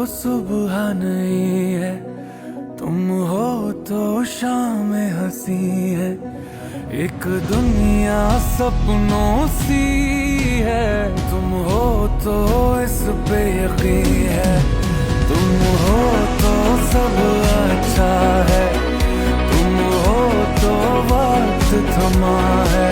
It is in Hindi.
सुबह नहीं है, तुम हो तो शाम हंसी है। एक दुनिया सपनों सी है, तुम हो तो इस पे यकीन है। तुम हो तो सब अच्छा है, तुम हो तो वक्त थमा है।